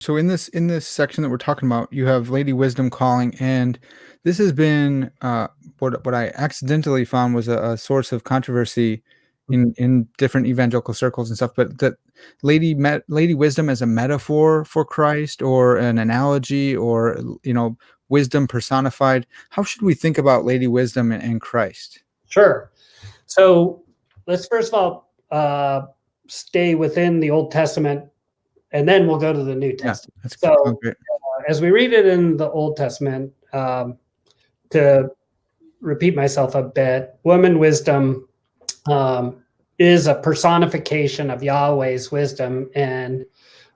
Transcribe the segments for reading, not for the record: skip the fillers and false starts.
So in this section that we're talking about, you have Lady Wisdom calling, and this has been what I accidentally found was a source of controversy in different evangelical circles and stuff. But that Lady Wisdom as a metaphor for Christ, or an analogy, or wisdom personified. How should we think about Lady Wisdom and Christ? Sure. So let's first of all stay within the Old Testament, and then we'll go to the New Testament. That's So great. as we read it in the Old Testament, to repeat myself a bit, woman wisdom is a personification of Yahweh's wisdom, and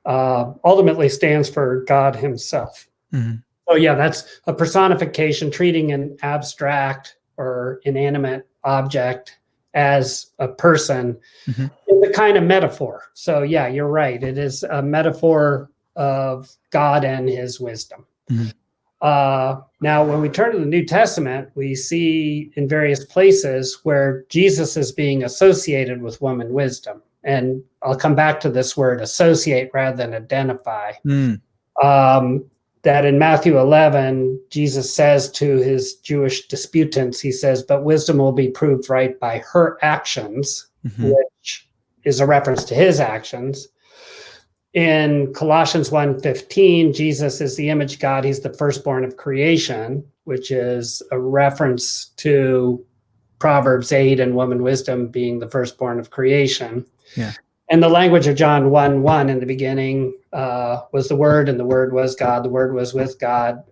ultimately stands for God himself. Mm-hmm. So yeah, that's a personification, treating an abstract or inanimate object as a person. Mm-hmm. It's a kind of metaphor. So yeah, you're right. It is a metaphor of God and his wisdom. Mm-hmm. Now, when we turn to the New Testament, we see in various places where Jesus is being associated with woman wisdom. And I'll come back to this word associate rather than identify. That in Matthew 11, Jesus says to his Jewish disputants, he says, but wisdom will be proved right by her actions, Mm-hmm. which is a reference to his actions. In Colossians 1:15, Jesus is the image of God. He's the firstborn of creation, which is a reference to Proverbs 8 and woman wisdom being the firstborn of creation. Yeah. And the language of John 1:1, in the beginning was the Word, and the Word was God. The Word was with God,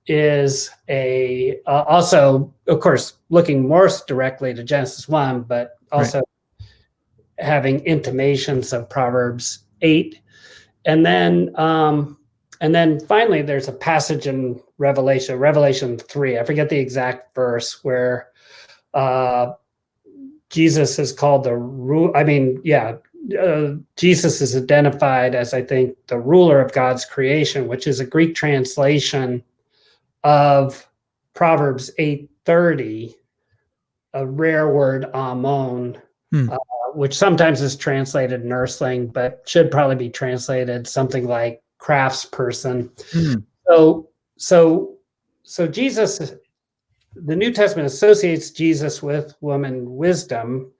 is a also, of course, looking more directly to Genesis 1, but also having intimations of Proverbs 8. And then finally, there's a passage in Revelation 3. I forget the exact verse where Jesus is called Jesus is identified as, I think, the ruler of God's creation, which is a Greek translation of Proverbs 8:30, a rare word, amon, which sometimes is translated nursling, but should probably be translated something like craftsperson. So Jesus, the New Testament associates Jesus with woman wisdom,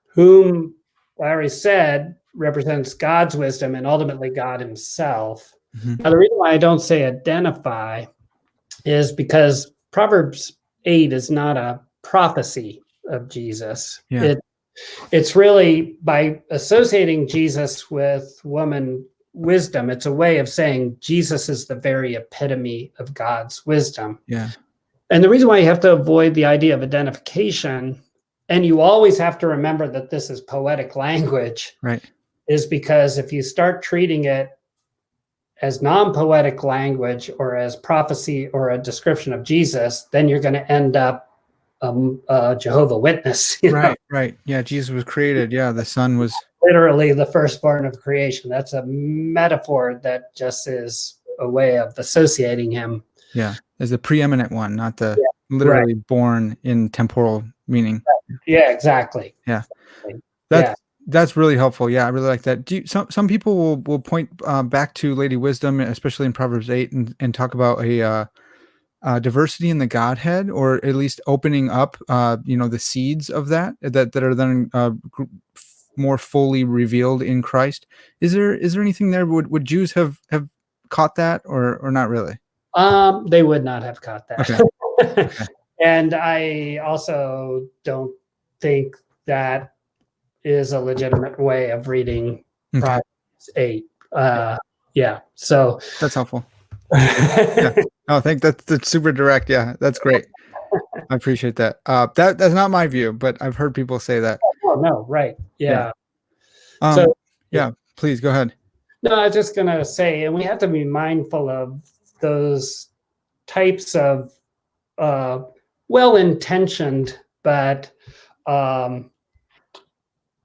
whom Larry said represents God's wisdom and ultimately God himself. Mm-hmm. Now, the reason why I don't say identify is because Proverbs 8 is not a prophecy of Jesus. Yeah. It's really, by associating Jesus with woman wisdom, it's a way of saying Jesus is the very epitome of God's wisdom. Yeah. And the reason why you have to avoid the idea of identification, and you always have to remember that this is poetic language, right, is because if you start treating it as non-poetic language or as prophecy or a description of Jesus, then you're going to end up Jehovah's Witness. Right. Yeah, Jesus was created. Yeah, the Son was literally the firstborn of creation. That's a metaphor that just is a way of associating him. Yeah, as the preeminent one, not the literally born in temporal meaning. Yeah, exactly. Yeah, that's really helpful. Yeah, I really like that. Some people will point back to Lady Wisdom, especially in Proverbs 8, and talk about a diversity in the Godhead, or at least opening up, the seeds of that are then more fully revealed in Christ. Is there anything there? Would Jews have caught that, or not really? They would not have caught that. Okay. And I also don't think that is a legitimate way of reading Proverbs 8. So that's helpful. I think that's super direct. Yeah, that's great. I appreciate that. That's not my view, but I've heard people say that. Oh no, right. Yeah. Please go ahead. No, I was just gonna say, and we have to be mindful of those types of well-intentioned but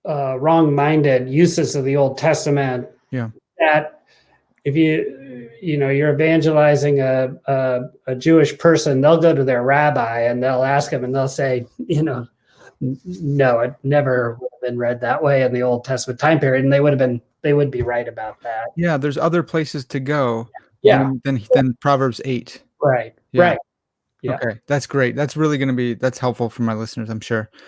wrong-minded uses of the Old Testament. Yeah. That if you're evangelizing a Jewish person, they'll go to their rabbi and they'll ask him, and they'll say, no, it never would have been read that way in the Old Testament time period, and they would have been they would be right about that. Yeah, there's other places to go Yeah. Yeah. than Proverbs 8. Right. Yeah. Right. Yeah. Okay, that's great. That's really gonna be that's helpful for my listeners, I'm sure.